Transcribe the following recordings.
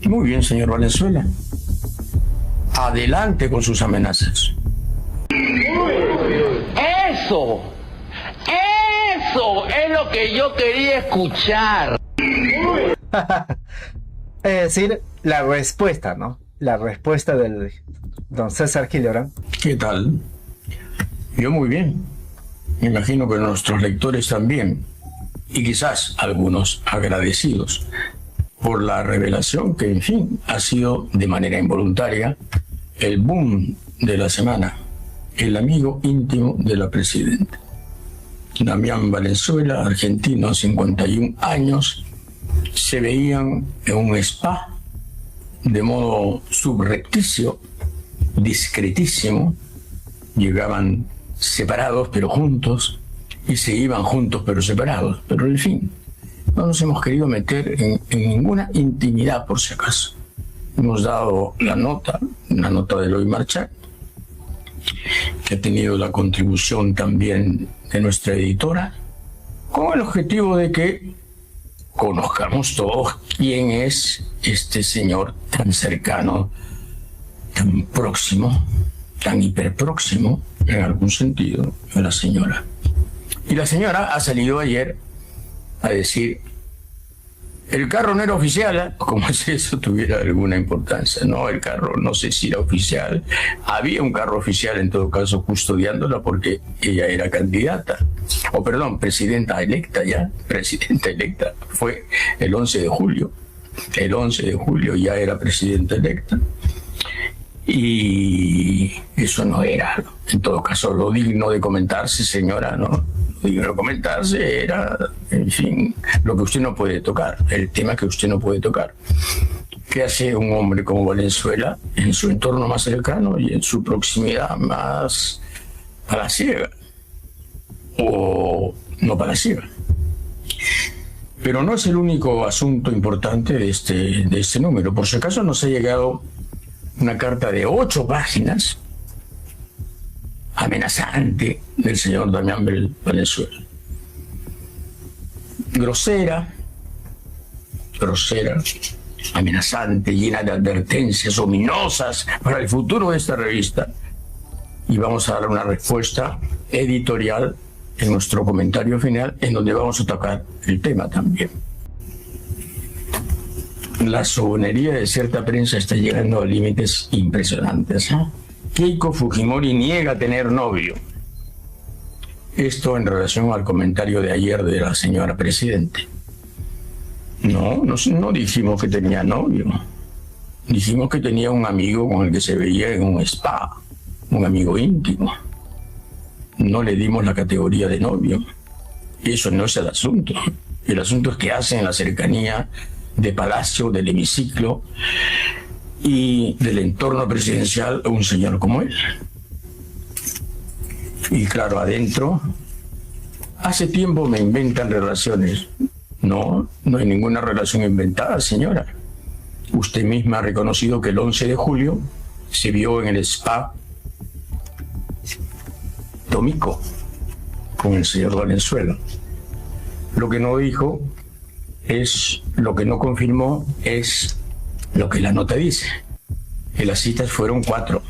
Muy bien, señor Valenzuela. Adelante con sus amenazas. Eso es lo que yo quería escuchar. Es decir, la respuesta, ¿no? La respuesta del don César Hildebrand. ¿Qué tal? Yo muy bien. Me imagino que nuestros lectores también. Y quizás algunos agradecidos por la revelación que, en fin, ha sido de manera involuntaria el boom de la semana. El amigo íntimo de la presidenta. Damián Valenzuela, argentino, 51 años, se veían en un spa de modo subrepticio, discretísimo. Llegaban separados pero juntos y se iban juntos pero separados. Pero en fin, no nos hemos querido meter en ninguna intimidad por si acaso. Hemos dado la nota de Eloy Marchak, que ha tenido la contribución también de nuestra editora, con el objetivo de que conozcamos todos quién es este señor tan cercano, tan próximo, tan hiperpróximo, en algún sentido, a la señora. Y la señora ha salido ayer a decir: el carro no era oficial, como si eso tuviera alguna importancia. No, el carro no sé si era oficial. Había un carro oficial, en todo caso, custodiándola porque ella era candidata. O perdón, presidenta electa ya. Presidenta electa. Fue el 11 de julio. El 11 de julio ya era presidenta electa. Y eso no era, en todo caso, lo digno de comentarse, señora, ¿no? Lo digno de comentarse era, en fin, lo que usted no puede tocar, el tema que usted no puede tocar. ¿Qué hace un hombre como Valenzuela en su entorno más cercano y en su proximidad más palaciega? O no palaciega. Pero no es el único asunto importante de este número. Por si acaso nos ha llegado una carta de 8 páginas amenazante del señor Damián Valenzuela. Grosera, amenazante, llena de advertencias ominosas para el futuro de esta revista. Y vamos a dar una respuesta editorial en nuestro comentario final, en donde vamos a tocar el tema también. La sobonería de cierta prensa está llegando a límites impresionantes. Keiko Fujimori niega tener novio. Esto en relación al comentario de ayer de la señora presidente. No dijimos que tenía novio. Dijimos que tenía un amigo con el que se veía en un spa, un amigo íntimo. No le dimos la categoría de novio. Eso no es el asunto. El asunto es que hace en la cercanía de Palacio, del hemiciclo y del entorno presidencial un señor como él. Y claro, adentro, hace tiempo me inventan relaciones. No hay ninguna relación inventada, señora. Usted misma ha reconocido que el 11 de julio se vio en el spa Tomico con el señor Valenzuela. Lo que no dijo es, lo que no confirmó es lo que la nota dice, que las citas fueron 4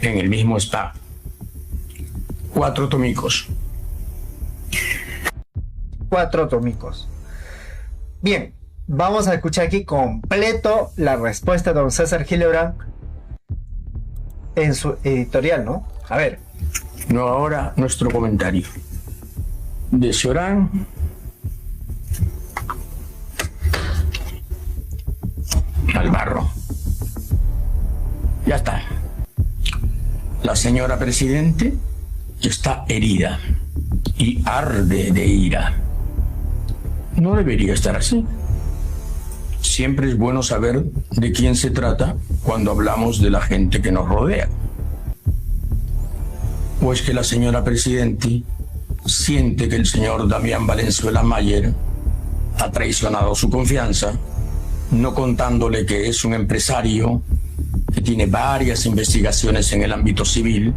en el mismo spa. 4 tomicos. 4 tomicos. Bien, vamos a escuchar aquí completo la respuesta de don César Hildebrand en su editorial, ¿no? A ver. No, ahora nuestro comentario. De Ciorán al barro. Ya está. La señora presidente está herida y arde de ira. No debería estar así. Siempre es bueno saber de quién se trata cuando hablamos de la gente que nos rodea. ¿O es que la señora presidente siente que el señor Damián Valenzuela Mayer ha traicionado su confianza, no contándole que es un empresario que tiene varias investigaciones en el ámbito civil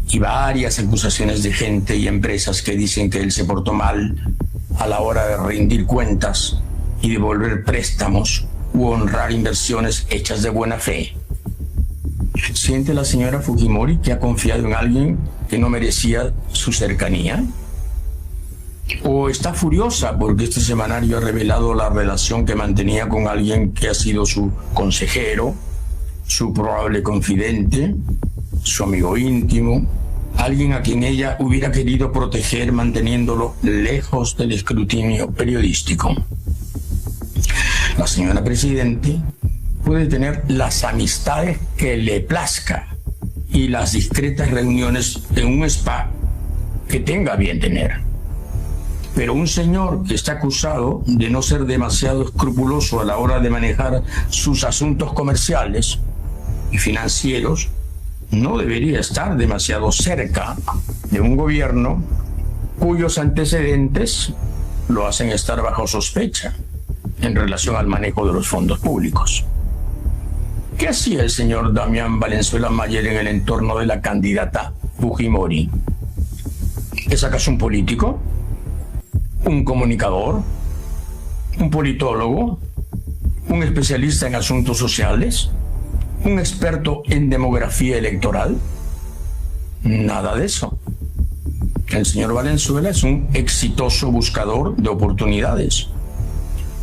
y varias acusaciones de gente y empresas que dicen que él se portó mal a la hora de rendir cuentas y devolver préstamos u honrar inversiones hechas de buena fe. ¿Siente la señora Fujimori que ha confiado en alguien que no merecía su cercanía? ¿O está furiosa porque este semanario ha revelado la relación que mantenía con alguien que ha sido su consejero, su probable confidente, su amigo íntimo, alguien a quien ella hubiera querido proteger manteniéndolo lejos del escrutinio periodístico? La señora Presidente puede tener las amistades que le plazca y las discretas reuniones en un spa que tenga bien tener. Pero un señor que está acusado de no ser demasiado escrupuloso a la hora de manejar sus asuntos comerciales y financieros no debería estar demasiado cerca de un gobierno cuyos antecedentes lo hacen estar bajo sospecha en relación al manejo de los fondos públicos. ¿Qué hacía el señor Damián Valenzuela Mayer en el entorno de la candidata Fujimori? ¿Es acaso un político? ¿Un comunicador? ¿Un politólogo? ¿Un especialista en asuntos sociales? ¿Un experto en demografía electoral? Nada de eso. El señor Valenzuela es un exitoso buscador de oportunidades.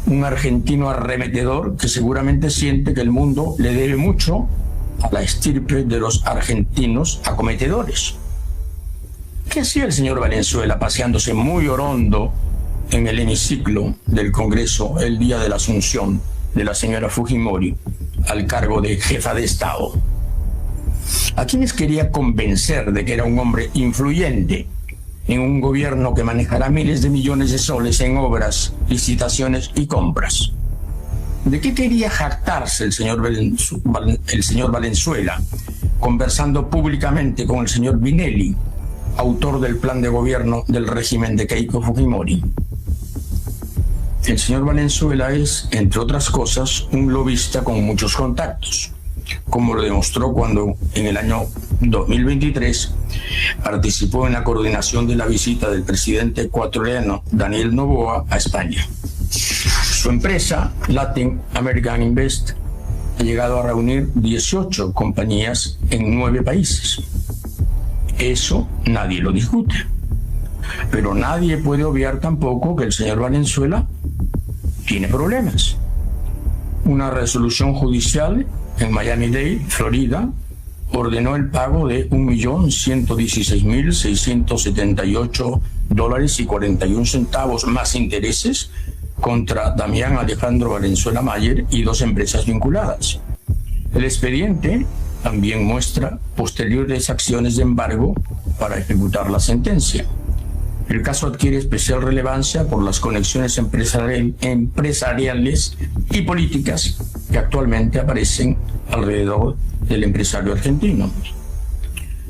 Un argentino arremetedor que seguramente siente que el mundo le debe mucho a la estirpe de los argentinos acometedores. ¿Qué hacía el señor Valenzuela paseándose muy orondo en el hemiciclo del Congreso el día de la asunción de la señora Fujimori al cargo de jefa de Estado? ¿A quienes quería convencer de que era un hombre influyente en un gobierno que manejará miles de millones de soles en obras, licitaciones y compras? ¿De qué quería jactarse el señor Valenzuela conversando públicamente con el señor Vinelli, autor del plan de gobierno del régimen de Keiko Fujimori? El señor Valenzuela es, entre otras cosas, un lobista con muchos contactos, como lo demostró cuando en el año 2023 participó en la coordinación de la visita del presidente ecuatoriano Daniel Noboa a España. Su empresa, Latin American Invest, ha llegado a reunir 18 compañías en 9 países. Eso nadie lo discute. Pero nadie puede obviar tampoco que el señor Valenzuela tiene problemas. Una resolución judicial en Miami-Dade, Florida, ordenó el pago de $1.116.678.41 más intereses contra Damián Alejandro Valenzuela Mayer y 2 empresas vinculadas. El expediente también muestra posteriores acciones de embargo para ejecutar la sentencia. El caso adquiere especial relevancia por las conexiones empresariales y políticas que actualmente aparecen alrededor del empresario argentino.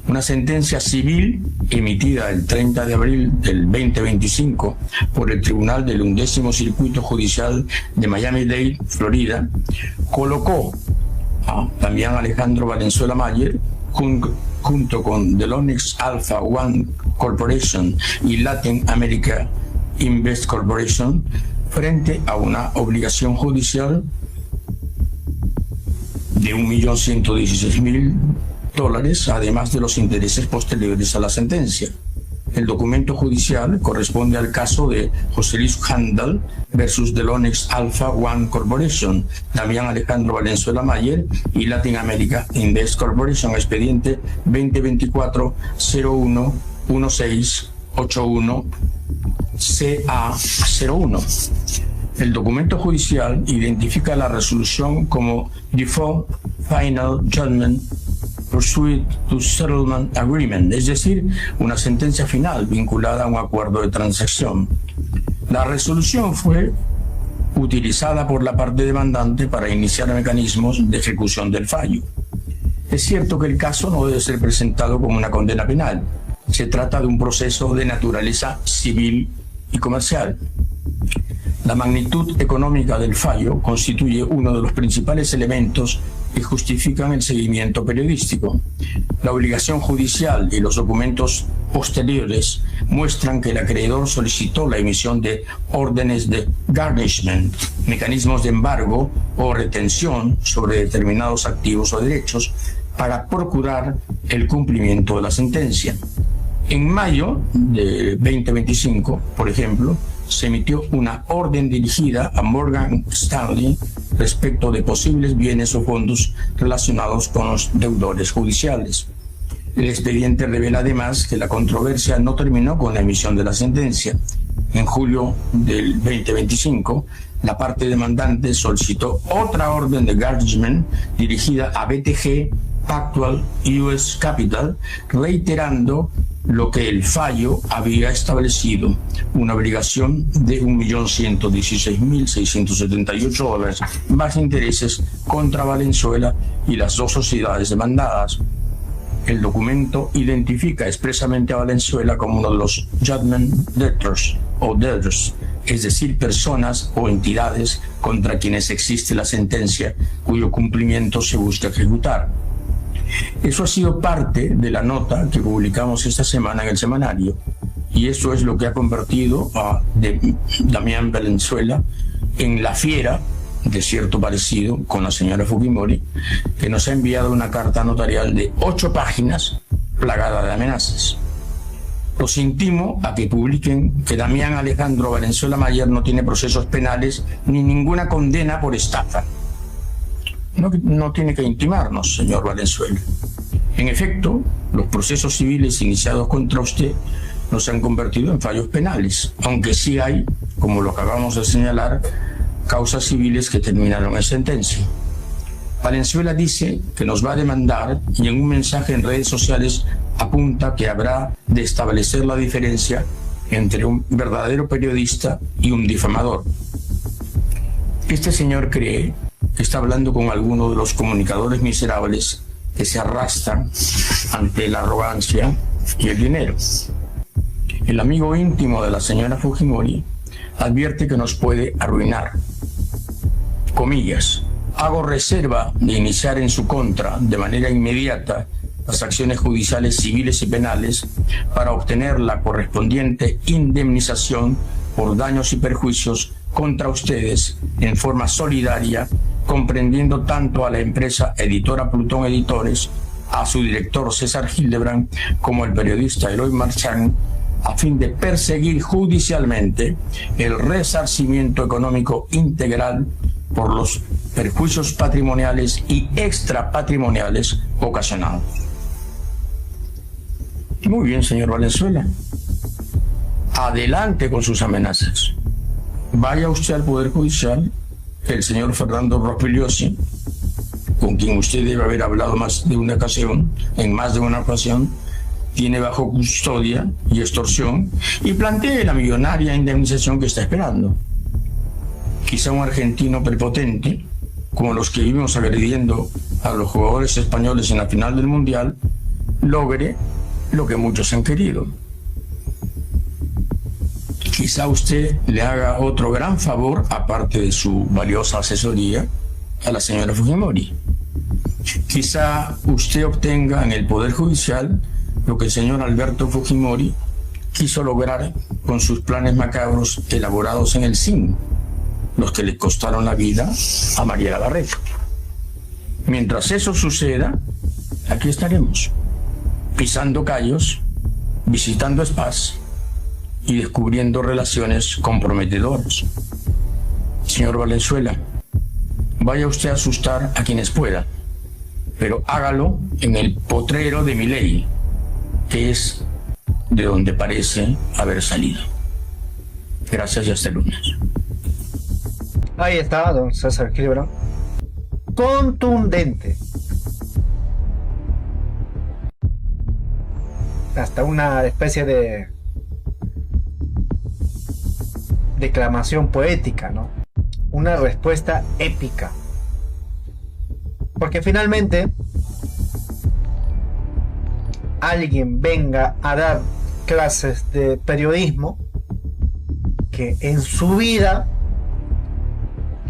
Una sentencia civil emitida el 30 de abril del 2025 por el Tribunal del 11º Circuito Judicial de Miami-Dade, Florida, colocó a Damián Alejandro Valenzuela Mayer junto con The Lonix Alpha One Corporation y Latin America Invest Corporation frente a una obligación judicial de $1.116.000, además de los intereses posteriores a la sentencia. El documento judicial corresponde al caso de José Luis Handel versus The Lonix Alpha One Corporation, Damián Alejandro Valenzuela Mayer y Latin America Invest Corporation, expediente 2024-01-1681 CA01. El documento judicial identifica la resolución como Default Final Judgment Pursuant to Settlement Agreement, es decir, una sentencia final vinculada a un acuerdo de transacción. La resolución fue utilizada por la parte demandante para iniciar mecanismos de ejecución del fallo. Es cierto que el caso no debe ser presentado como una condena penal. Se trata de un proceso de naturaleza civil y comercial. La magnitud económica del fallo constituye uno de los principales elementos que justifican el seguimiento periodístico. La obligación judicial y los documentos posteriores muestran que el acreedor solicitó la emisión de órdenes de garnishment, mecanismos de embargo o retención sobre determinados activos o derechos para procurar el cumplimiento de la sentencia. En mayo de 2025, por ejemplo, se emitió una orden dirigida a Morgan Stanley respecto de posibles bienes o fondos relacionados con los deudores judiciales. El expediente revela además que la controversia no terminó con la emisión de la sentencia. En julio del 2025, la parte demandante solicitó otra orden de garnishment dirigida a BTG Pactual US Capital, reiterando lo que el fallo había establecido, una obligación de $1.116.678 más intereses contra Valenzuela y las dos sociedades demandadas. El documento identifica expresamente a Valenzuela como uno de los judgment debtors o debtors, es decir, personas o entidades contra quienes existe la sentencia cuyo cumplimiento se busca ejecutar. Eso ha sido parte de la nota que publicamos esta semana en el semanario, y eso es lo que ha convertido a Damián Valenzuela en la fiera de cierto parecido con la señora Fujimori, que nos ha enviado una carta notarial de 8 páginas plagada de amenazas. Los intimo a que publiquen que Damián Alejandro Valenzuela Mayer no tiene procesos penales ni ninguna condena por estafa. No tiene que intimarnos, señor Valenzuela. En efecto, los procesos civiles iniciados contra usted no se han convertido en fallos penales, aunque sí hay, como lo acabamos de señalar, causas civiles que terminaron en sentencia. Valenzuela dice que nos va a demandar y en un mensaje en redes sociales apunta que habrá de establecer la diferencia entre un verdadero periodista y un difamador. Este señor cree que está hablando con alguno de los comunicadores miserables que se arrastran ante la arrogancia y el dinero. El amigo íntimo de la señora Fujimori advierte que nos puede arruinar. Comillas, hago reserva de iniciar en su contra de manera inmediata las acciones judiciales civiles y penales para obtener la correspondiente indemnización por daños y perjuicios contra ustedes en forma solidaria, comprendiendo tanto a la empresa editora Plutón Editores, a su director César Hildebrand, como al periodista Eloy Marchand, a fin de perseguir judicialmente el resarcimiento económico integral por los perjuicios patrimoniales y extrapatrimoniales ocasionados. Muy bien, señor Valenzuela. Adelante con sus amenazas. Vaya usted al Poder Judicial, el señor Fernando Rospigliosi, con quien usted debe haber hablado en más de una ocasión, tiene bajo custodia y extorsión, y plantee la millonaria indemnización que está esperando. Quizá un argentino prepotente, como los que vimos agrediendo a los jugadores españoles en la final del Mundial, logre lo que muchos han querido. Quizá usted le haga otro gran favor, aparte de su valiosa asesoría, a la señora Fujimori. Quizá usted obtenga en el Poder Judicial lo que el señor Alberto Fujimori quiso lograr con sus planes macabros elaborados en el CIN, los que le costaron la vida a Mariela Barreto. Mientras eso suceda, aquí estaremos, pisando callos, visitando spas y descubriendo relaciones comprometedoras. Señor Valenzuela, vaya usted a asustar a quienes pueda, pero hágalo en el potrero de Milei, que es de donde parece haber salido. Gracias y hasta el lunes. Ahí está, don César Hildebrand. Contundente. Hasta una especie de declamación poética, ¿no? Una respuesta épica. Porque finalmente alguien venga a dar clases de periodismo que en su vida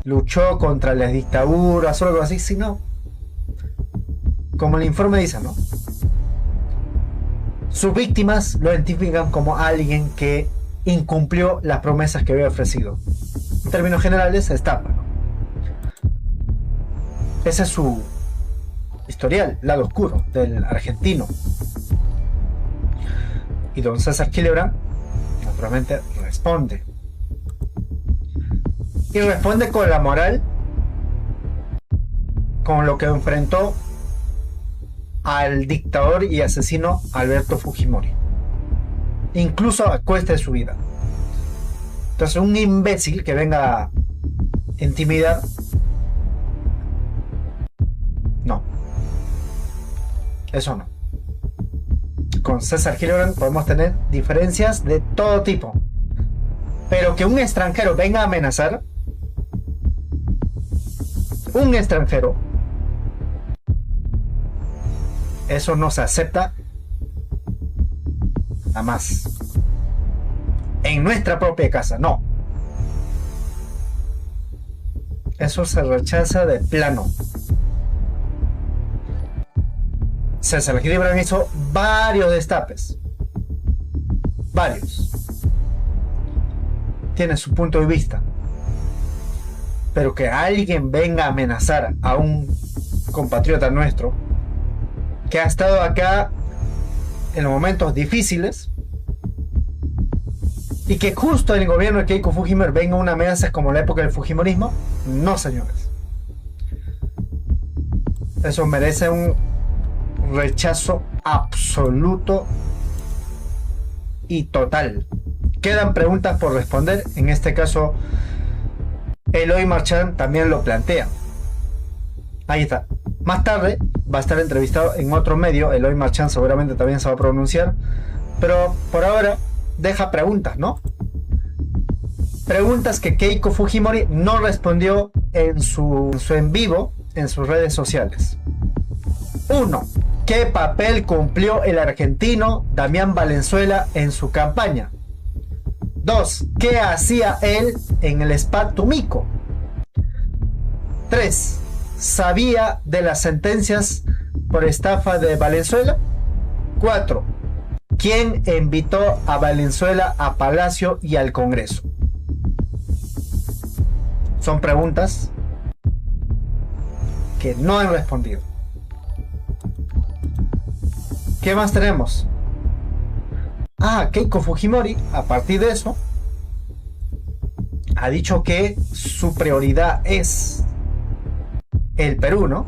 luchó contra las dictaduras o algo así, sino, como el informe dice, ¿no? Sus víctimas lo identifican como alguien que incumplió las promesas que había ofrecido. En términos generales, se estafa, ¿no? Ese es su historial, lado oscuro del argentino. Y don César Hildebrand, naturalmente, responde. Y responde con la moral, con lo que enfrentó al dictador y asesino Alberto Fujimori, incluso a cuesta de su vida. Entonces, un imbécil que venga a intimidar, no, eso no. Con César Hildebrand podemos tener diferencias de todo tipo, pero que un extranjero venga a amenazar, un extranjero, eso no se acepta jamás. En nuestra propia casa, no. Eso se rechaza de plano. César Hildebrand hizo varios destapes. Varios. Tiene su punto de vista. Pero que alguien venga a amenazar a un compatriota nuestro que ha estado acá en los momentos difíciles, y que justo en el gobierno de Keiko Fujimori venga una amenaza como la época del Fujimorismo, no, señores. Eso merece un rechazo absoluto y total. Quedan preguntas por responder. En este caso, Eloy Marchand también lo plantea. Ahí está. Más tarde va a estar entrevistado en otro medio. Eloy Marchand seguramente también se va a pronunciar, pero por ahora deja preguntas, ¿no? Preguntas que Keiko Fujimori no respondió en su en vivo en sus redes sociales. 1. ¿Qué papel cumplió el argentino Damián Valenzuela en su campaña? 2. ¿Qué hacía él en el spa Tumico? 3. ¿Sabía de las sentencias por estafa de Valenzuela? 4. ¿Quién invitó a Valenzuela a Palacio y al Congreso? Son preguntas que no han respondido. ¿Qué más tenemos? Keiko Fujimori, a partir de eso, ha dicho que su prioridad es el Perú, ¿no?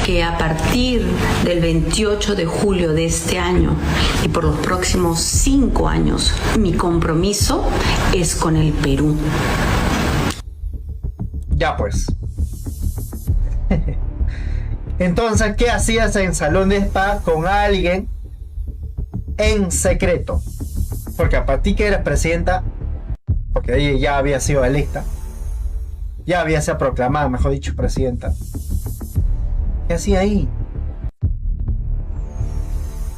Que a partir del 28 de julio de este año y por los próximos 5 años, mi compromiso es con el Perú. Ya pues. Entonces, ¿qué hacías en salón de spa con alguien en secreto? Porque a partir que eras presidenta, porque ella ya había sido electa, ya había sido proclamada, mejor dicho, presidenta. ¿Qué hacía ahí?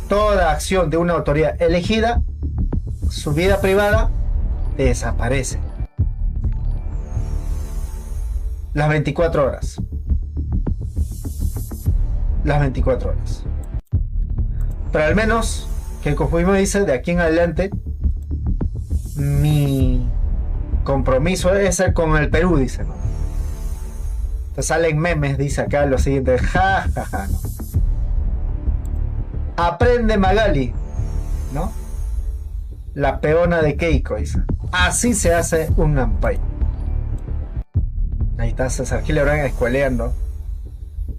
Toda acción de una autoridad elegida, su vida privada desaparece. Las 24 horas. Las 24 horas. Pero al menos, que el Fujimori dice, de aquí en adelante, mi compromiso es ser con el Perú, dice, ¿no? Te salen memes, dice acá lo siguiente, ja, ja, ja, ¿no? Aprende Magali, ¿no? La peona de Keiko, dice. Así se hace un ampay. Ahí está César Hildebrand escueleando.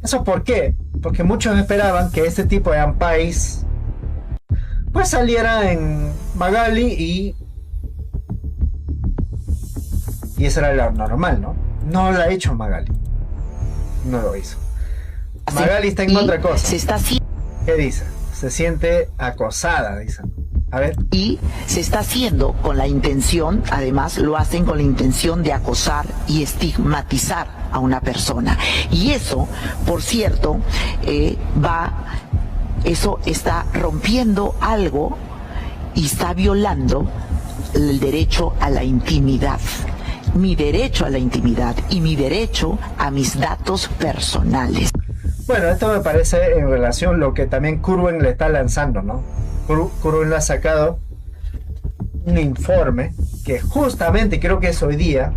¿Eso por qué? Porque muchos esperaban que este tipo de ampais pues saliera en Magali y eso era lo normal, ¿no? No lo ha hecho Magali. No lo hizo. Magali está en otra cosa. ¿Qué dice? Se siente acosada, dice. A ver. Y se está haciendo con la intención, además lo hacen con la intención de acosar y estigmatizar a una persona. Y eso, por cierto, eso está rompiendo algo y está violando el derecho a la intimidad. mi derecho a la intimidad y mi derecho a mis datos personales. Bueno, esto me parece en relación a lo que también Curwen le está lanzando, ¿no? Curwen le ha sacado un informe que justamente creo que es hoy día,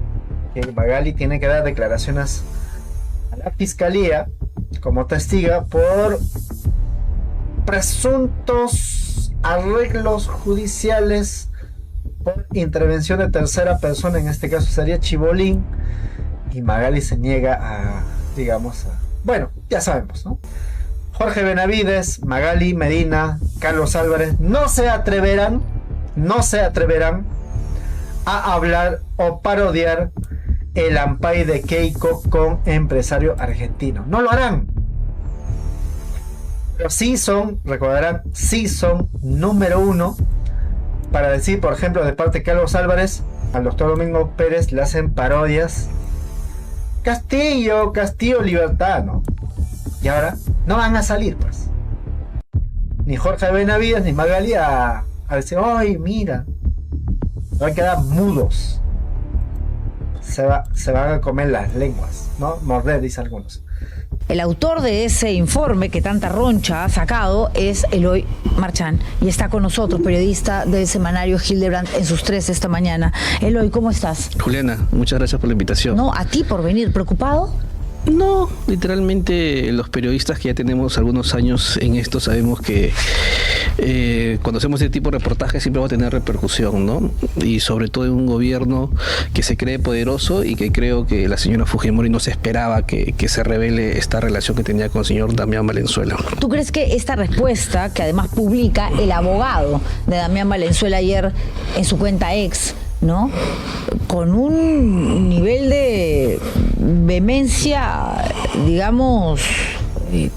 que Magali tiene que dar declaraciones a la fiscalía como testiga por presuntos arreglos judiciales por intervención de tercera persona, en este caso sería Chibolín, y Magali se niega a, digamos, bueno, ya sabemos, ¿no? Jorge Benavides, Magali Medina, Carlos Álvarez no se atreverán a hablar o parodiar el ampay de Keiko con empresario argentino. No lo harán. Pero sí son, recordarán, sí son número uno para decir, por ejemplo, de parte de Carlos Álvarez, al doctor Domingo Pérez le hacen parodias. Castillo, libertad, ¿no? Y ahora no van a salir, pues. Ni Jorge Benavides ni Magali a decir, ¡ay, mira! Van a quedar mudos. Se van a comer las lenguas, ¿no? Morder, dicen algunos. El autor de ese informe que tanta roncha ha sacado es Eloy Marchán y está con nosotros, periodista del semanario Hildebrand en sus 3 esta mañana. Eloy, ¿cómo estás? Juliana, muchas gracias por la invitación. No, a ti por venir, ¿preocupado? No, literalmente los periodistas que ya tenemos algunos años en esto sabemos que cuando hacemos este tipo de reportajes siempre va a tener repercusión, ¿no? Y sobre todo en un gobierno que se cree poderoso y que creo que la señora Fujimori no se esperaba que se revele esta relación que tenía con el señor Damián Valenzuela. ¿Tú crees que esta respuesta, que además publica el abogado de Damián Valenzuela ayer en su cuenta ex, ¿no? Con un nivel de vehemencia, digamos,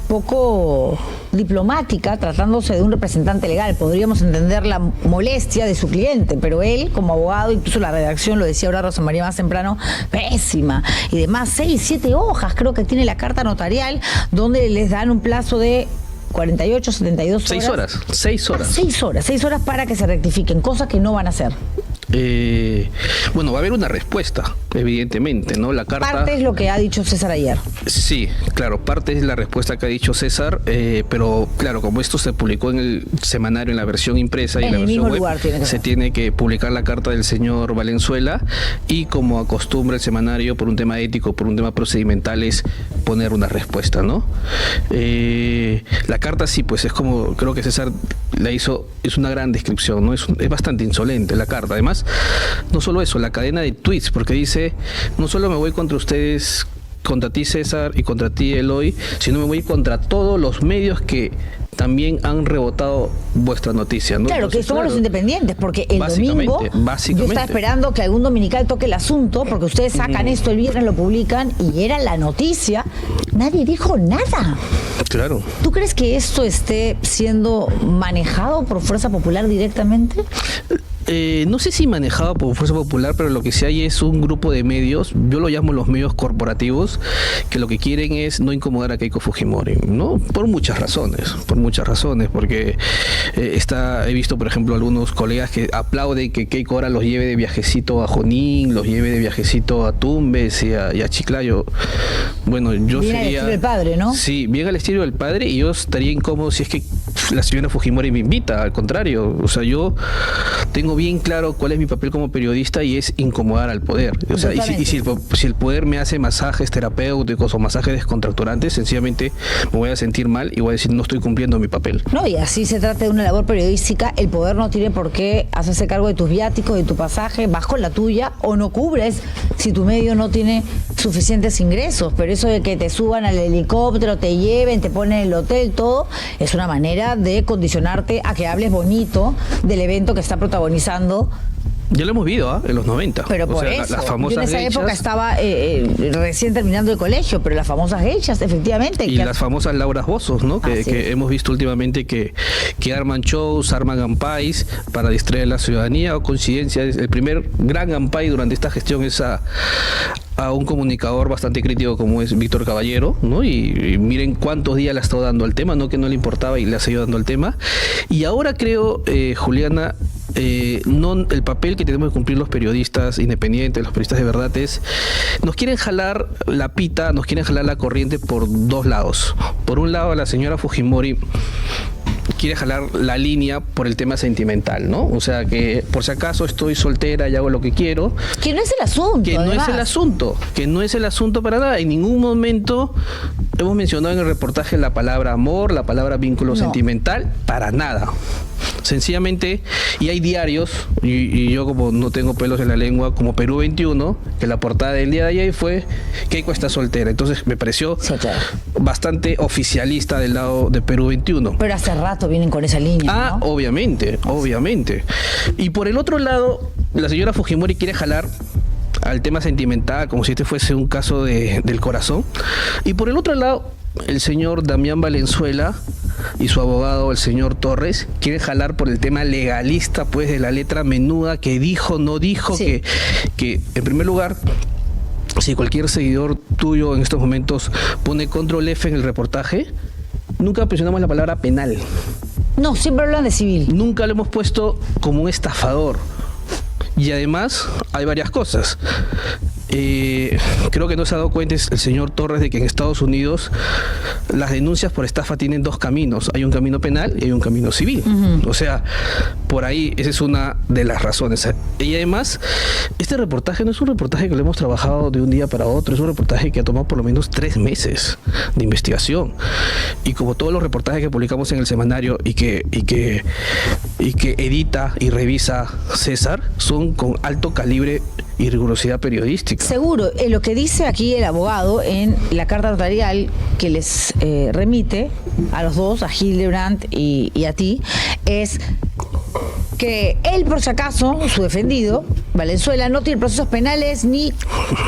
poco diplomática, tratándose de un representante legal, podríamos entender la molestia de su cliente, pero él, como abogado, incluso la redacción, lo decía ahora Rosa María más temprano, pésima, y demás, 6, 7 hojas, creo que tiene la carta notarial, donde les dan un plazo de 48, 72 horas. 6 horas. 6 horas. 6 horas para que se rectifiquen, cosas que no van a hacer. Bueno, va a haber una respuesta, evidentemente, ¿no? La carta... Parte es lo que ha dicho César ayer. Sí, claro, parte es la respuesta que ha dicho César, pero claro, como esto se publicó en el semanario, en la versión impresa y en la versión web, se tiene que publicar la carta del señor Valenzuela y como acostumbra el semanario por un tema ético, por un tema procedimental, es poner una respuesta, ¿no? La carta sí, pues es como, creo que César la hizo, es una gran descripción, ¿no? Es bastante insolente la carta. Además, no solo eso, la cadena de tweets, porque dice, no solo me voy contra ustedes, contra ti César y contra ti Eloy, sino me voy contra todos los medios que también han rebotado vuestra noticia, ¿no? Claro, entonces, que somos los independientes, porque el domingo yo estaba esperando que algún dominical toque el asunto, porque ustedes sacan esto el viernes, lo publican y era la noticia, nadie dijo nada. Claro. ¿Tú crees que esto esté siendo manejado por Fuerza Popular directamente? No sé si manejado por Fuerza Popular, pero lo que sí hay es un grupo de medios, yo lo llamo los medios corporativos, que lo que quieren es no incomodar a Keiko Fujimori, ¿no? Por muchas razones, porque he visto, por ejemplo, algunos colegas que aplauden que Keiko ahora los lleve de viajecito a Junín, los lleve de viajecito a Tumbes y a Chiclayo. Bueno, yo bien sería... al estilo del padre, ¿no? Sí, bien al estilo del padre, y yo estaría incómodo si es que la señora Fujimori me invita, al contrario, o sea, yo tengo bien claro cuál es mi papel como periodista y es incomodar al poder. O sea, y si el poder me hace masajes terapéuticos o masajes descontracturantes, sencillamente me voy a sentir mal y voy a decir no estoy cumpliendo mi papel. No, y así se trata de una labor periodística. El poder no tiene por qué hacerse cargo de tus viáticos, de tu pasaje, vas con la tuya o no cubres si tu medio no tiene suficientes ingresos. Pero eso de que te suban al helicóptero, te lleven, te ponen en el hotel, todo, es una manera de condicionarte a que hables bonito del evento que está protagonizando. Ya lo hemos visto, en los 90. Pero por eso, las famosas yo en esa gechas, época estaba recién terminando el colegio, pero las famosas gechas, efectivamente. Y las famosas Lauras Bozos, ¿no? Que hemos visto últimamente que arman shows, arman ampais para distraer a la ciudadanía, o coincidencia, el primer gran ampay durante esta gestión es a un comunicador bastante crítico como es Víctor Caballero, ¿no? Y miren cuántos días le ha estado dando al tema, no que no le importaba y le ha seguido dando al tema. Y ahora creo, Juliana, no, el papel que tenemos que cumplir los periodistas independientes, los periodistas de verdad es, nos quieren jalar la pita, nos quieren jalar la corriente por dos lados. Por un lado, la señora Fujimori quiere jalar la línea por el tema sentimental, ¿no? O sea, que por si acaso estoy soltera y hago lo que quiero. Que no es el asunto. Que no es el asunto. Que no es el asunto para nada. En ningún momento hemos mencionado en el reportaje la palabra amor, la palabra vínculo sentimental, para nada. Sencillamente, y hay diarios, y yo como no tengo pelos en la lengua, como Perú 21, que la portada del día de ayer fue Keiko está soltera. Entonces me pareció bastante oficialista del lado de Perú 21. Pero hace rato vienen con esa línea, ¿no? Obviamente. Y por el otro lado, la señora Fujimori quiere jalar al tema sentimental como si este fuese un caso del corazón. Y por el otro lado, el señor Damián Valenzuela y su abogado, el señor Torres, quieren jalar por el tema legalista, pues, de la letra menuda, que dijo, no dijo, que en primer lugar, si cualquier seguidor tuyo en estos momentos pone control F en el reportaje, nunca mencionamos la palabra penal. No, siempre hablan de civil. Nunca lo hemos puesto como un estafador. Y además hay varias cosas. Creo que no se ha dado cuenta el señor Torres de que en Estados Unidos las denuncias por estafa tienen dos caminos. Hay un camino penal y hay un camino civil. O sea, por ahí esa es una de las razones. Y además, este reportaje no es un reportaje que lo hemos trabajado de un día para otro, es un reportaje que ha tomado por lo menos 3 meses de investigación. Y como todos los reportajes que publicamos en el semanario y que edita y revisa César, son con alto calibre y rigurosidad periodística. Seguro, lo que dice aquí el abogado en la carta notarial que les remite a los dos, a Hildebrandt y a ti, es que él, por si acaso, su defendido, Valenzuela, no tiene procesos penales ni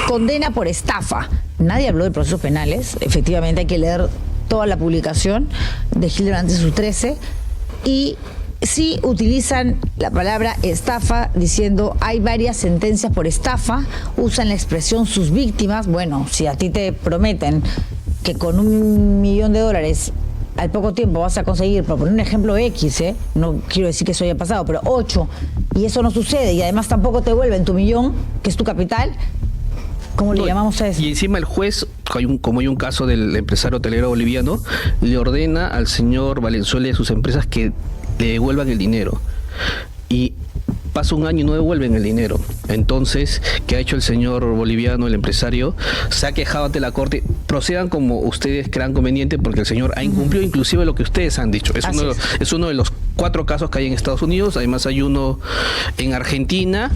condena por estafa. Nadie habló de procesos penales, efectivamente hay que leer toda la publicación de Hildebrandt en su 13, y sí utilizan la palabra estafa diciendo hay varias sentencias por estafa, usan la expresión sus víctimas. Bueno, si a ti te prometen que con $1 millón al poco tiempo vas a conseguir, por poner un ejemplo X, no quiero decir que eso haya pasado, pero 8, y eso no sucede, y además tampoco te devuelven tu millón, que es tu capital, ¿cómo le llamamos a eso? Y encima el juez, como hay un caso del empresario hotelero boliviano, le ordena al señor Valenzuela y a sus empresas que le devuelvan el dinero. Y pasa un año y no devuelven el dinero. Entonces, ¿qué ha hecho el señor boliviano, el empresario? Se ha quejado ante la corte. Procedan como ustedes crean conveniente, porque el señor ha incumplido inclusive lo que ustedes han dicho. Es uno de los 4 casos que hay en Estados Unidos. Además hay uno en Argentina,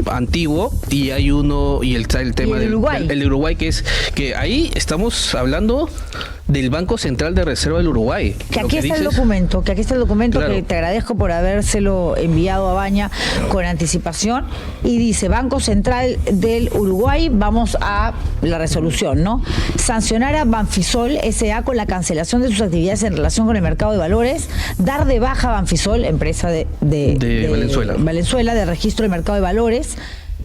antiguo, y hay uno, y el tema del Uruguay. El de Uruguay, que ahí estamos hablando del Banco Central de Reserva del Uruguay. Que aquí está el documento, claro, que te agradezco por habérselo enviado a Baña con anticipación, y dice: Banco Central del Uruguay, vamos a la resolución, ¿no? Sancionar a Banfisol S.A. con la cancelación de sus actividades en relación con el mercado de valores, dar de baja a Banfisol, empresa de Valenzuela, de registro del mercado de valores,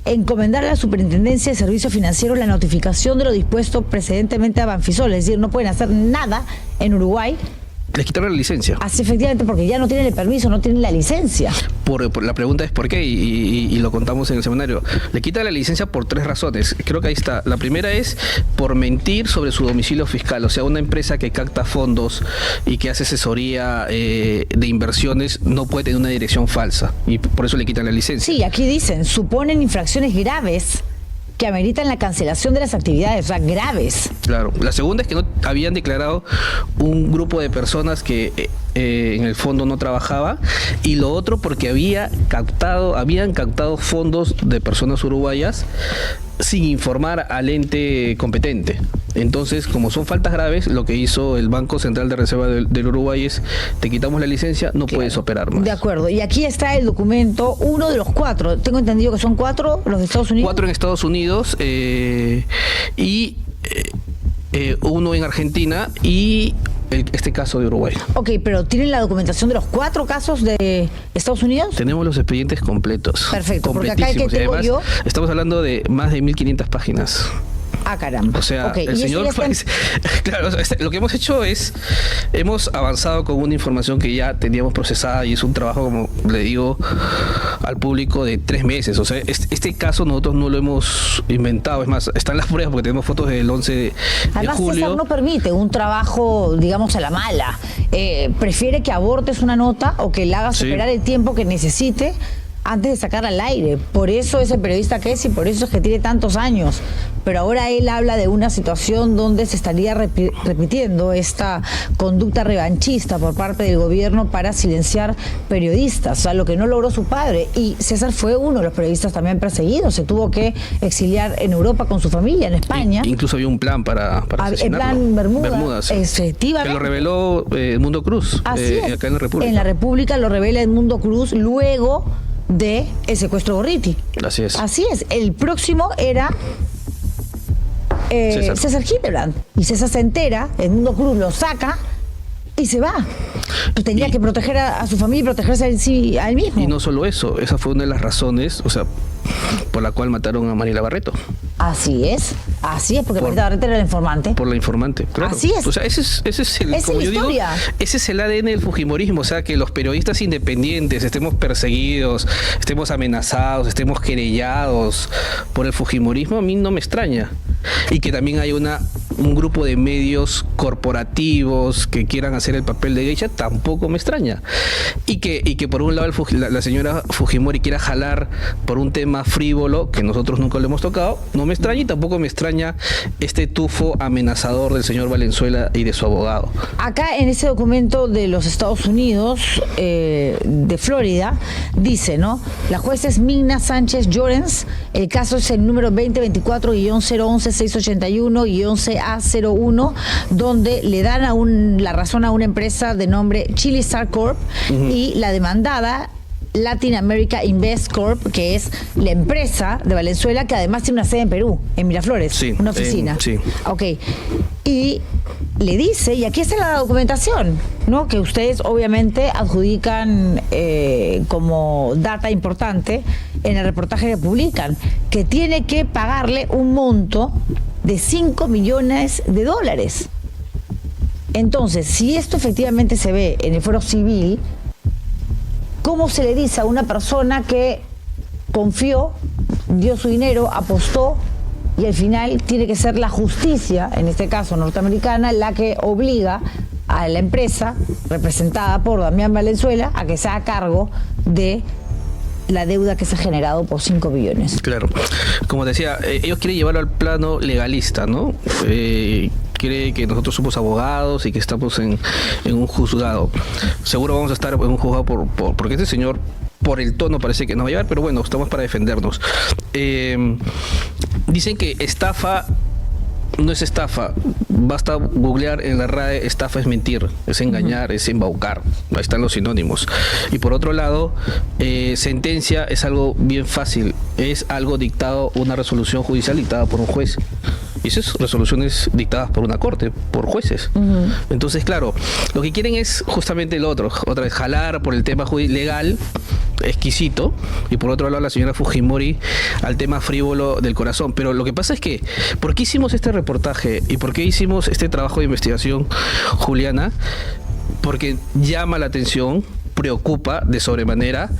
encomendar a la Superintendencia de Servicios Financieros la notificación de lo dispuesto precedentemente a Banfisol, es decir, no pueden hacer nada en Uruguay. Les quitaron la licencia. Así, efectivamente, porque ya no tienen el permiso, no tienen la licencia. La pregunta es por qué, y lo contamos en el semanario. Le quitan la licencia por 3 razones. Creo que ahí está. La primera es por mentir sobre su domicilio fiscal. O sea, una empresa que capta fondos y que hace asesoría de inversiones no puede tener una dirección falsa, y por eso le quitan la licencia. Sí, aquí dicen, suponen infracciones graves que ameritan la cancelación de las actividades, o sea, graves. Claro. La segunda es que no habían declarado un grupo de personas que en el fondo no trabajaba, y lo otro porque habían captado fondos de personas uruguayas sin informar al ente competente. Entonces, como son faltas graves, lo que hizo el Banco Central de Reserva del Uruguay es: te quitamos la licencia, no puedes operar más. De acuerdo. Y aquí está el documento, uno de los 4. Tengo entendido que son 4 los de Estados Unidos. 4 en Estados Unidos y uno en Argentina y este caso de Uruguay. Ok, pero ¿tienen la documentación de los 4 casos de Estados Unidos? Tenemos los expedientes completos. Perfecto, porque acá el que tengo yo... Estamos hablando de más de 1.500 páginas. Ah, caramba. O sea, okay. el señor parece... Claro, lo que hemos hecho es, hemos avanzado con una información que ya teníamos procesada y es un trabajo, como le digo al público, de 3 meses. O sea, este caso nosotros no lo hemos inventado, es más, están las pruebas porque tenemos fotos del 11 de Además, julio. César no permite un trabajo, digamos, a la mala. Prefiere que abortes una nota o que le hagas esperar el tiempo que necesite antes de sacarla al aire. Por eso es el periodista que es y por eso es que tiene tantos años. Pero ahora él habla de una situación donde se estaría repitiendo esta conducta revanchista por parte del gobierno para silenciar periodistas, o sea, lo que no logró su padre. Y César fue uno de los periodistas también perseguidos, se tuvo que exiliar en Europa con su familia, en España. Incluso había un plan para asesinarlo. El plan Bermuda, sí. Efectivamente. Que lo reveló Edmundo Cruz, Así es. acá en la República. En la República lo revela Edmundo Cruz luego de el secuestro Gorriti. Así es. Así es. El próximo era César Hildebrand. Y César se entera, Edmundo Cruz lo saca y se va. Pues tenía que proteger a su familia y protegerse a él mismo. Y no solo eso, esa fue una de las razones, o sea, por la cual mataron a Mariela Barreto. Así es, porque Mariela Barreto era el informante. Por la informante, claro. Así es. O sea, ese es el, esa como es yo digo, ese es el ADN del fujimorismo, o sea, que los periodistas independientes estemos perseguidos, estemos amenazados, estemos querellados por el fujimorismo, a mí no me extraña. Y que también hay un grupo de medios corporativos que quieran hacer el papel de geisha, tampoco me extraña. Y que por un lado la señora Fujimori quiera jalar por un tema frívolo, que nosotros nunca lo hemos tocado, no me extraña, y tampoco me extraña este tufo amenazador del señor Valenzuela y de su abogado. Acá en ese documento de los Estados Unidos, de Florida, dice, ¿no? La jueza es Migna Sánchez Llorens, el caso es el número 2021-011-681-11A01, donde le dan la razón a una empresa de nombre Chili Star Corp y la demandada Latin America Invest Corp, que es la empresa de Valenzuela, que además tiene una sede en Perú, en Miraflores, una oficina. Sí. Ok. Y le dice, y aquí está la documentación, ¿no? Que ustedes obviamente adjudican como data importante en el reportaje que publican, que tiene que pagarle un monto de $5 millones. Entonces, si esto efectivamente se ve en el fuero civil, ¿cómo se le dice a una persona que confió, dio su dinero, apostó, y al final tiene que ser la justicia, en este caso norteamericana, la que obliga a la empresa, representada por Damián Valenzuela, a que se haga cargo de la deuda que se ha generado por 5 billones? Claro. Como decía, ellos quieren llevarlo al plano legalista, ¿no? Cree que nosotros somos abogados y que estamos en un juzgado. Seguro vamos a estar en un juzgado porque este señor, por el tono, parece que no va a llevar, pero bueno, estamos para defendernos. Dicen que estafa no es estafa. Basta googlear en la RAE: estafa es mentir, es engañar, es embaucar. Ahí están los sinónimos. Y por otro lado, sentencia es algo bien fácil. Es algo dictado, una resolución judicial dictada por un juez. Y esas resoluciones dictadas por una corte, por jueces. Entonces, claro, lo que quieren es justamente lo otro. Otra vez, jalar por el tema legal, exquisito, y por otro lado la señora Fujimori al tema frívolo del corazón. Pero lo que pasa es que, ¿por qué hicimos este reportaje y por qué hicimos este trabajo de investigación, Juliana? Porque llama la atención, preocupa de sobremanera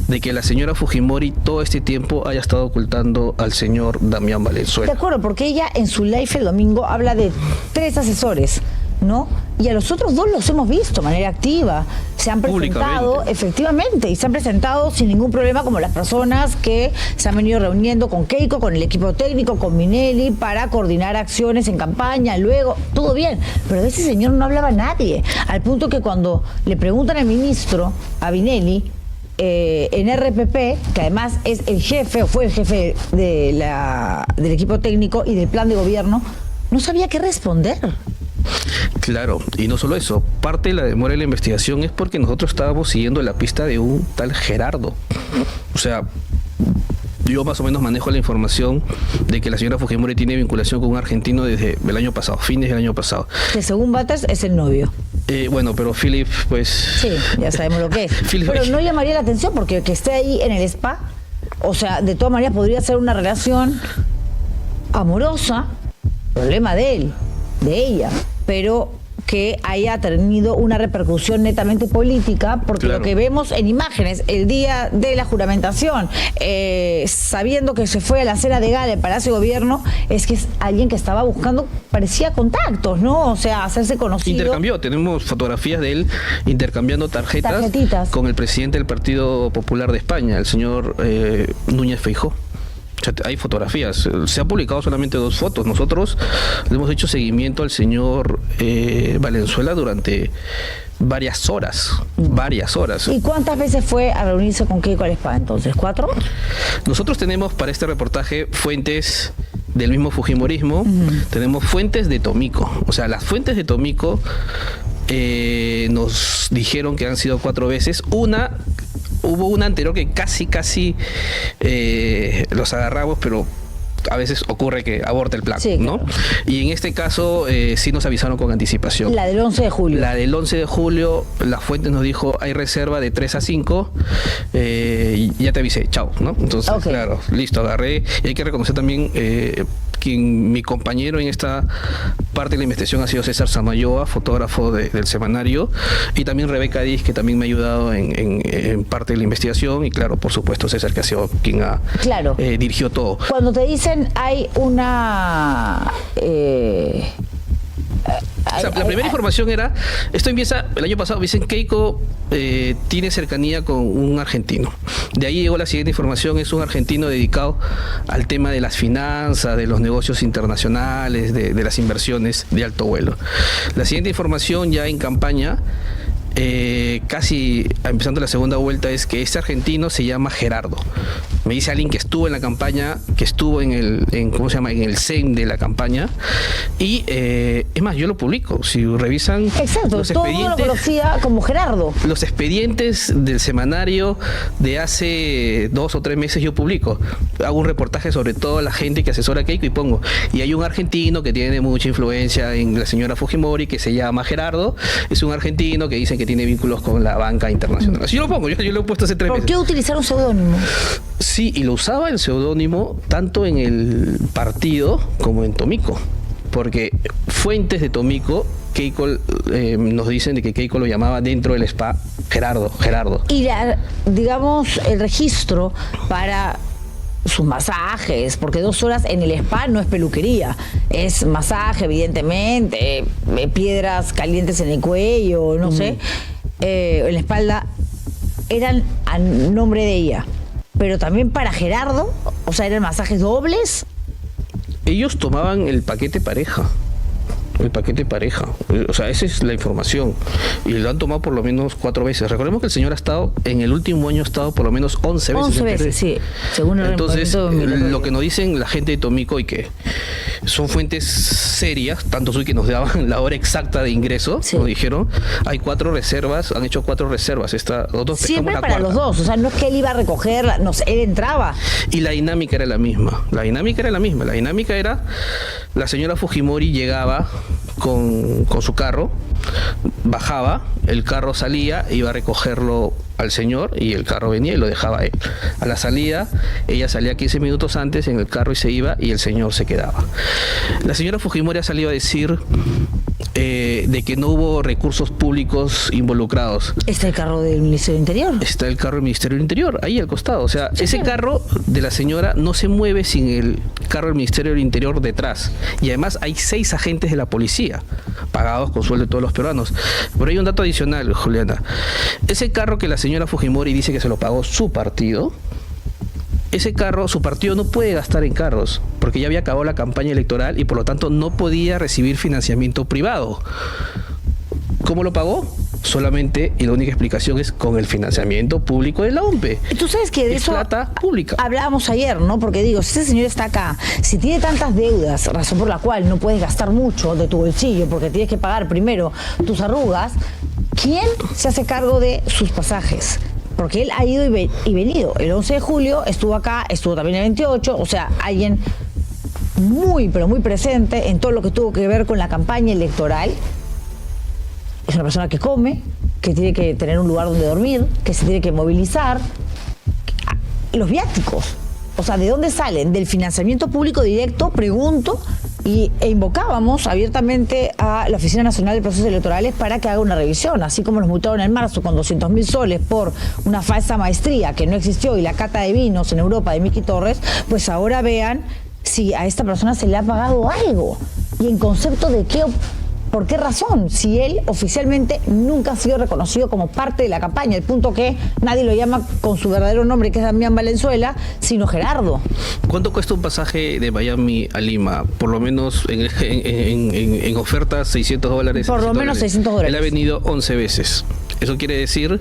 de que la señora Fujimori todo este tiempo haya estado ocultando al señor Damián Valenzuela. De acuerdo, porque ella en su live el domingo habla de 3 asesores, ¿no? Y a los otros 2 los hemos visto de manera activa. Se han presentado, efectivamente, y se han presentado sin ningún problema, como las personas que se han venido reuniendo con Keiko, con el equipo técnico, con Minelli, para coordinar acciones en campaña, luego, todo bien. Pero de ese señor no hablaba nadie, al punto que cuando le preguntan al ministro, a Minelli, en RPP, que además es el jefe, o fue el jefe del equipo técnico y del plan de gobierno, no sabía qué responder. Claro, y no solo eso, parte de la demora de la investigación es porque nosotros estábamos siguiendo la pista de un tal Gerardo. O sea, yo más o menos manejo la información de que la señora Fujimori tiene vinculación con un argentino desde el año pasado, fines del año pasado. Que según Batas es el novio. Bueno, pero Philip, pues... Sí, ya sabemos lo que es. Pero no llamaría la atención porque que esté ahí en el spa, o sea, de todas maneras podría ser una relación amorosa, problema de él, de ella, pero que haya tenido una repercusión netamente política, porque lo que vemos en imágenes el día de la juramentación, sabiendo que se fue a la cena de gala del Palacio de Gobierno, es que es alguien que estaba buscando, parecía contactos, ¿no? O sea, hacerse conocido. Intercambió, tenemos fotografías de él intercambiando tarjetitas con el presidente del Partido Popular de España, el señor Núñez Feijóo. Hay fotografías, se han publicado solamente 2 fotos. Nosotros le hemos hecho seguimiento al señor Valenzuela durante varias horas. ¿Y cuántas veces fue a reunirse con Keiko Alespada entonces? ¿4? Nosotros tenemos para este reportaje fuentes del mismo fujimorismo, tenemos fuentes de Tomiko. O sea, las fuentes de Tomiko nos dijeron que han sido 4 veces. Hubo una anterior que casi los agarramos, pero a veces ocurre que aborta el plan, sí, ¿no? Claro. Y en este caso sí nos avisaron con anticipación. La del 11 de julio. La del 11 de julio, la fuente nos dijo, hay reserva de 3 a 5, ya te avisé, chao, ¿no? Entonces, claro, listo, agarré. Y hay que reconocer también quien mi compañero en esta parte de la investigación ha sido César Samayoa, fotógrafo del semanario, y también Rebeca Diz, que también me ha ayudado en parte de la investigación, y claro, por supuesto César, que ha sido quien ha dirigido todo. Cuando te dicen hay una... la primera información era, esto empieza el año pasado, dicen Keiko tiene cercanía con un argentino. De ahí llegó la siguiente información, es un argentino dedicado al tema de las finanzas, de los negocios internacionales, de las inversiones de alto vuelo. La siguiente información ya en campaña, casi empezando la segunda vuelta, es que este argentino se llama Gerardo. Me dice alguien que estuvo en la campaña, que estuvo en el CEM de la campaña, y es más, yo lo publico. Si revisan los expedientes, todo el mundo lo conocía como Gerardo. Los expedientes del semanario de hace 2 o 3 meses yo publico. Hago un reportaje sobre toda la gente que asesora a Keiko y pongo, y hay un argentino que tiene mucha influencia en la señora Fujimori, que se llama Gerardo. Es un argentino que dicen que tiene vínculos con la banca internacional. Así yo lo pongo, yo lo he puesto hace 3 meses. ¿Por qué utilizar un seudónimo? Sí, y lo usaba el seudónimo tanto en el partido como en Tomiko, porque fuentes de Tomiko, Keiko nos dicen de que Keiko lo llamaba dentro del spa Gerardo. Y digamos, el registro para sus masajes, porque 2 horas en el spa no es peluquería, es masaje, evidentemente, piedras calientes en el cuello, no sé, en la espalda, eran a nombre de ella, pero también para Gerardo, o sea, eran masajes dobles. Ellos tomaban el paquete pareja. O sea, esa es la información, y lo han tomado por lo menos 4 veces. Recordemos que el señor ha estado, en el último año ha estado por lo menos 11 veces. 11 veces, sí, según el Entonces, lo que nos dicen la gente de Tomiko, y que son fuentes serias, tanto soy que nos daban la hora exacta de ingreso, nos dijeron, hay 4 reservas, han hecho 4 reservas. Nosotros siempre la para cuarta. los dos, o sea, no es que él iba a recogerla, no, él entraba. Y la dinámica era la misma. La dinámica era, la señora Fujimori llegaba con su carro, bajaba, el carro salía, iba a recogerlo al señor, y el carro venía y lo dejaba a él. A la salida, ella salía 15 minutos antes en el carro y se iba, y el señor se quedaba. La señora Fujimori ha salido a decir de que no hubo recursos públicos involucrados. ¿Está el carro del Ministerio del Interior? Está el carro del Ministerio del Interior, ahí al costado. O sea, ese carro de la señora no se mueve sin el carro del Ministerio del Interior detrás. Y además hay 6 agentes de la policía, pagados con sueldo de todos los peruanos. Pero hay un dato adicional, Juliana. Ese carro que la señora Fujimori dice que se lo pagó su partido, ese carro, su partido no puede gastar en carros, porque ya había acabado la campaña electoral y por lo tanto no podía recibir financiamiento privado. ¿Cómo lo pagó? Solamente, y la única explicación es con el financiamiento público de la OMPE. Tú sabes que de eso plata pública. Hablábamos ayer, ¿no? Porque digo, si ese señor está acá, si tiene tantas deudas, razón por la cual no puedes gastar mucho de tu bolsillo, porque tienes que pagar primero tus arrugas, ¿quién se hace cargo de sus pasajes? Porque él ha ido y venido. El 11 de julio estuvo acá, estuvo también el 28, o sea, alguien muy, pero muy presente en todo lo que tuvo que ver con la campaña electoral. Es una persona que come, que tiene que tener un lugar donde dormir, que se tiene que movilizar. Los viáticos, o sea, ¿de dónde salen? ¿Del financiamiento público directo? Pregunto. e invocábamos abiertamente a la Oficina Nacional de Procesos Electorales para que haga una revisión, así como nos multaron en marzo con 200.000 soles por una falsa maestría que no existió y la cata de vinos en Europa de Miki Torres, pues ahora vean si a esta persona se le ha pagado algo y en concepto de qué. ¿Por qué razón? Si él oficialmente nunca ha sido reconocido como parte de la campaña, al punto que nadie lo llama con su verdadero nombre, que es Damián Valenzuela, sino Gerardo. ¿Cuánto cuesta un pasaje de Miami a Lima? Por lo menos en oferta $600. Por lo menos $600. Él ha venido 11 veces. Eso quiere decir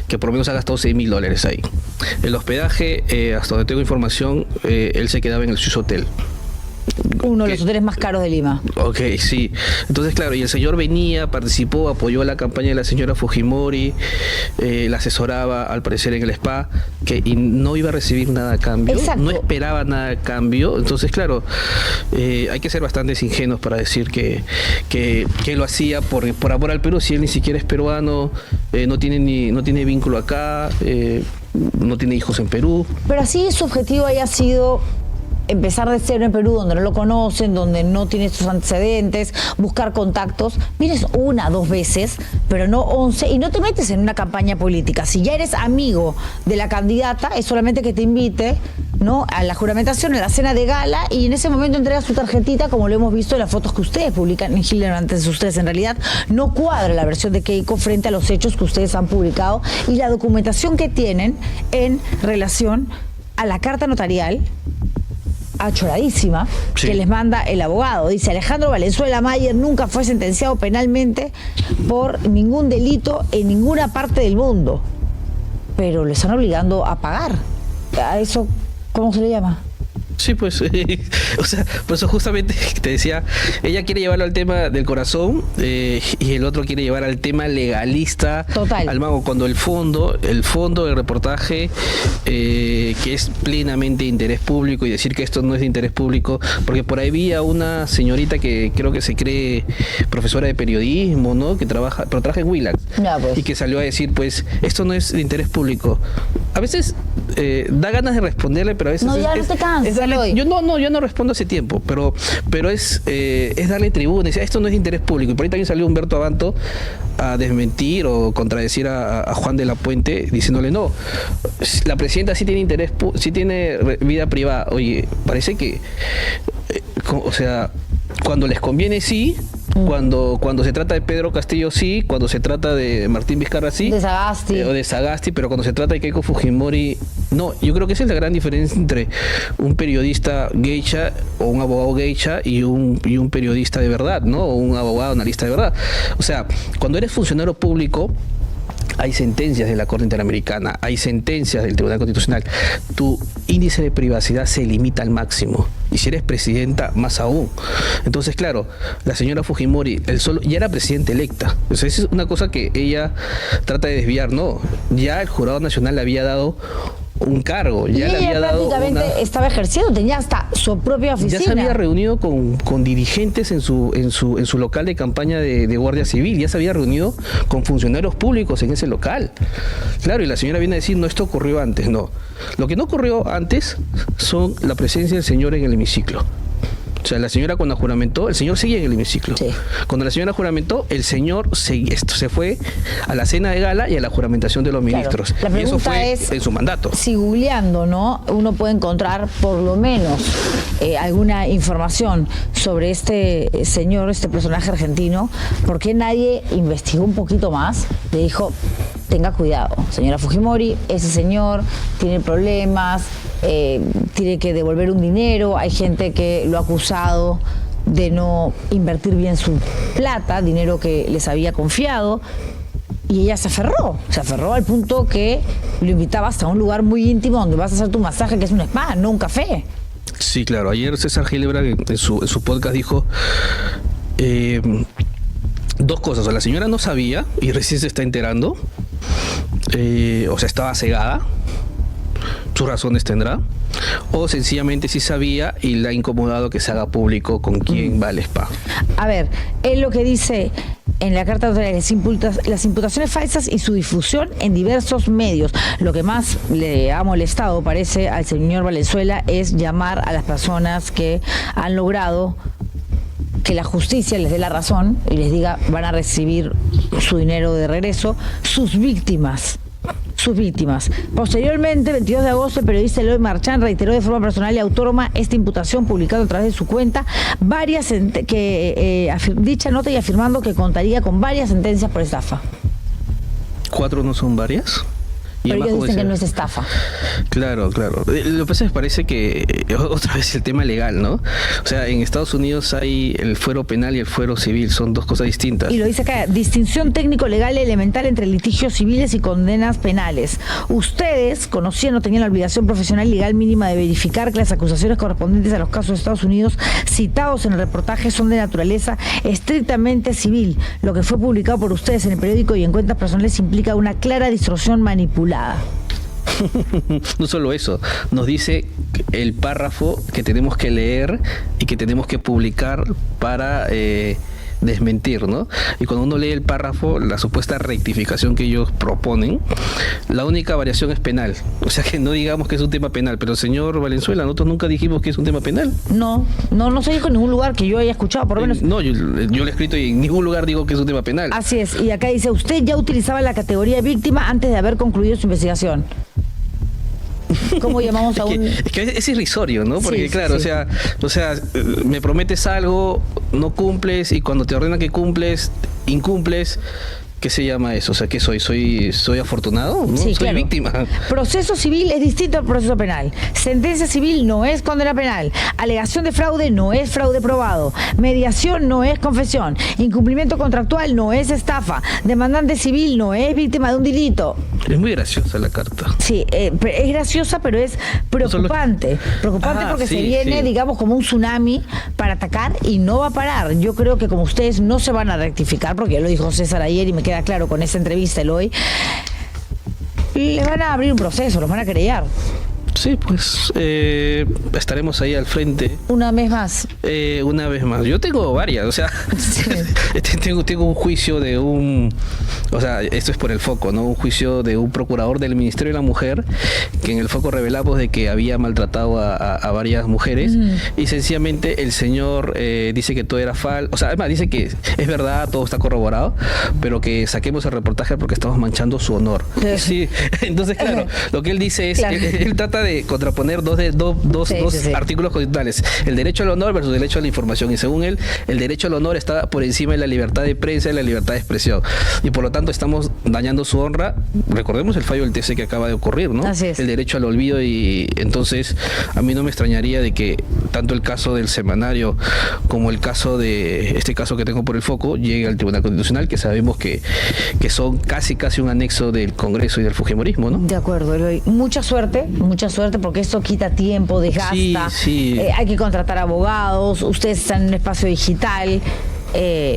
que por lo menos ha gastado $6.000 ahí. El hospedaje, hasta donde tengo información, él se quedaba en el Swiss Hotel. Uno de los hoteles más caros de Lima. Ok, sí. Entonces, claro, y el señor venía, participó, apoyó la campaña de la señora Fujimori, la asesoraba, al parecer, en el spa, y no iba a recibir nada a cambio. Exacto. No esperaba nada a cambio. Entonces, claro, hay que ser bastante ingenuos para decir que lo hacía por amor al Perú, si él ni siquiera es peruano, no tiene vínculo acá, no tiene hijos en Perú. Pero así su objetivo haya sido empezar de cero en Perú, donde no lo conocen, donde no tiene sus antecedentes, buscar contactos. Vienes 1, 2 veces, pero no 11, y no te metes en una campaña política. Si ya eres amigo de la candidata, es solamente que te invite, ¿no?, a la juramentación, a la cena de gala, y en ese momento entrega su tarjetita, como lo hemos visto en las fotos que ustedes publican en Hildebrand antes de ustedes. En realidad no cuadra la versión de Keiko frente a los hechos que ustedes han publicado y la documentación que tienen en relación a la carta notarial achoradísima, sí, que les manda el abogado. Dice: Alejandro Valenzuela Mayer nunca fue sentenciado penalmente por ningún delito en ninguna parte del mundo, pero le están obligando a pagar. ¿A eso cómo se le llama? Sí, pues, o sea, por eso justamente te decía, ella quiere llevarlo al tema del corazón y el otro quiere llevar al tema legalista. Total. Al mago, cuando el fondo del reportaje, que es plenamente de interés público, y decir que esto no es de interés público, porque por ahí había una señorita que creo que se cree profesora de periodismo, ¿no?, que trabaja en Willax, pues, y que salió a decir, pues, esto no es de interés público. A veces da ganas de responderle, pero a veces no, ya no te cansas. Yo no respondo hace tiempo, pero es darle tribuna. Esto no es de interés público. Y por ahí también salió Humberto Abanto a desmentir o contradecir a Juan de la Puente, diciéndole: no, la presidenta sí tiene interés, sí tiene vida privada. Oye, parece que, o sea, cuando les conviene sí, cuando se trata de Pedro Castillo sí, cuando se trata de Martín Vizcarra sí, de Sagasti, o de Sagasti, pero cuando se trata de Keiko Fujimori no. Yo creo que esa es la gran diferencia entre un periodista geisha o un abogado geisha y un periodista de verdad, ¿no?, o un abogado analista de verdad. O sea, cuando eres funcionario público, hay sentencias de la Corte Interamericana, hay sentencias del Tribunal Constitucional. Tu índice de privacidad se limita al máximo. Y si eres presidenta, más aún. Entonces, claro, la señora Fujimori, ya era presidenta electa. O sea, esa es una cosa que ella trata de desviar, ¿no? Ya el Jurado Nacional le había dado un cargo, ya le había dado prácticamente estaba ejerciendo, tenía hasta su propia oficina. Ya se había reunido con dirigentes en su local de campaña de Guardia Civil, ya se había reunido con funcionarios públicos en ese local. Claro, y la señora viene a decir: no, esto ocurrió antes. No, lo que no ocurrió antes son la presencia del señor en el hemiciclo. O sea, la señora cuando juramentó, el señor seguía en el hemiciclo. Sí. Cuando la señora juramentó, el señor se fue a la cena de gala y a la juramentación de los ministros. La pregunta y eso fue es, en su mandato. Si googleando, ¿no?, uno puede encontrar por lo menos alguna información sobre este señor, este personaje argentino, ¿por qué nadie investigó un poquito más? Le dijo: tenga cuidado, señora Fujimori, ese señor tiene problemas, tiene que devolver un dinero, hay gente que lo ha acusado de no invertir bien su plata, dinero que les había confiado, y ella se aferró al punto que lo invitaba hasta un lugar muy íntimo donde vas a hacer tu masaje, que es un spa, no un café. Sí, claro, ayer César Hildebrand en su podcast dijo dos cosas: o sea, la señora no sabía y recién se está enterando, o sea, estaba cegada, sus razones tendrá, o sencillamente sí sabía y le ha incomodado que se haga público con quién va al spa. A ver, él lo que dice en la carta notarial: las imputaciones falsas y su difusión en diversos medios. Lo que más le ha molestado, parece, al señor Valenzuela es llamar a las personas que han logrado que la justicia les dé la razón y les diga van a recibir su dinero de regreso sus víctimas. Posteriormente, 22 de agosto, el periodista Eloy Marchán reiteró de forma personal y autónoma esta imputación, publicada a través de su cuenta dicha nota y afirmando que contaría con varias sentencias por estafa. 4 no son varias. Pero ellos dicen que no es estafa. Claro. Lo que pasa es que parece que otra vez el tema legal, ¿no? O sea, en Estados Unidos hay el fuero penal y el fuero civil, son dos cosas distintas. Y lo dice acá, distinción técnico-legal elemental entre litigios civiles y condenas penales. Ustedes, conociendo, tenían la obligación profesional y legal mínima de verificar que las acusaciones correspondientes a los casos de Estados Unidos citados en el reportaje son de naturaleza estrictamente civil. Lo que fue publicado por ustedes en el periódico y en cuentas personales implica una clara distorsión manipulada. No solo eso, nos dice el párrafo que tenemos que leer y que tenemos que publicar para desmentir, ¿no? Y cuando uno lee el párrafo, la supuesta rectificación que ellos proponen, la única variación es penal. O sea que no digamos que es un tema penal, pero señor Valenzuela, nosotros nunca dijimos que es un tema penal. No se dijo en ningún lugar que yo haya escuchado, por lo menos. No, yo lo he escrito y en ningún lugar digo que es un tema penal. Así es, y acá dice, usted ya utilizaba la categoría de víctima antes de haber concluido su investigación. ¿Cómo llamamos a un...? Es que es irrisorio, ¿no? Porque sí, claro, sí. O sea, me prometes algo, no cumples, y cuando te ordenan que cumples, incumples. ¿Qué se llama eso? O sea, ¿qué soy? ¿Soy afortunado? ¿No? Sí, soy claro. Víctima. Proceso civil es distinto al proceso penal. Sentencia civil no es condena penal. Alegación de fraude no es fraude probado. Mediación no es confesión. Incumplimiento contractual no es estafa. Demandante civil no es víctima de un delito. Es muy graciosa la carta. Sí, es graciosa, pero es preocupante. Preocupante porque se viene, digamos, como un tsunami para atacar y no va a parar. Yo creo que como ustedes no se van a rectificar, porque ya lo dijo César ayer y me queda claro con esa entrevista hoy, les van a abrir un proceso, los van a querellar. Sí, pues estaremos ahí al frente. Una vez más. Una vez más. Yo tengo varias, o sea, sí. tengo un juicio de o sea, esto es por el Foco, ¿no? Un juicio de un procurador del Ministerio de la Mujer, que en el Foco revelamos de que había maltratado a varias mujeres, y sencillamente el señor dice que todo era falso, o sea, además dice que es verdad, todo está corroborado, pero que saquemos el reportaje porque estamos manchando su honor. Sí. Entonces, claro, lo que él dice es, claro. él trata de contraponer dos artículos constitucionales, el derecho al honor versus el derecho a la información, y según él, el derecho al honor está por encima de la libertad de prensa y la libertad de expresión, y por lo tanto estamos dañando su honra. Recordemos el fallo del TC que acaba de ocurrir, ¿no? Así es. El derecho al olvido, y entonces a mí no me extrañaría de que tanto el caso del semanario como el caso de este caso que tengo por el Foco llegue al Tribunal Constitucional, que sabemos que son casi un anexo del Congreso y del fujimorismo, ¿no? De acuerdo, Eloy. Mucha suerte, porque esto quita tiempo, desgasta, sí. Hay que contratar abogados, ustedes están en un espacio digital,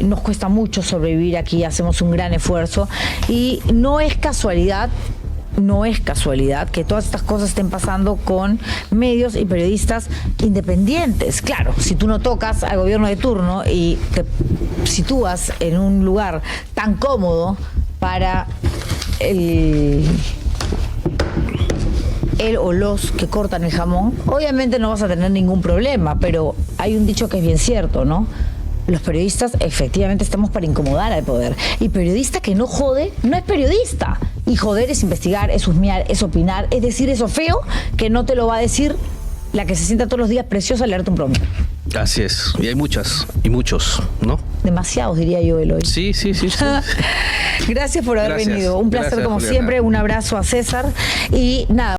nos cuesta mucho sobrevivir aquí, hacemos un gran esfuerzo, y no es casualidad que todas estas cosas estén pasando con medios y periodistas independientes. Claro, si tú no tocas al gobierno de turno y te sitúas en un lugar tan cómodo para el o los que cortan el jamón, obviamente no vas a tener ningún problema, pero hay un dicho que es bien cierto, ¿no? Los periodistas efectivamente estamos para incomodar al poder, y periodista que no jode no es periodista, y joder es investigar, es husmear, es opinar, es decir eso feo que no te lo va a decir la que se sienta todos los días preciosa a leerte un promedio. Así es, y hay muchas y muchos, ¿no? Demasiados, diría yo, Eloy. Sí. Gracias por haber venido, un placer. Gracias, como Juliana. Siempre, un abrazo a César, y nada.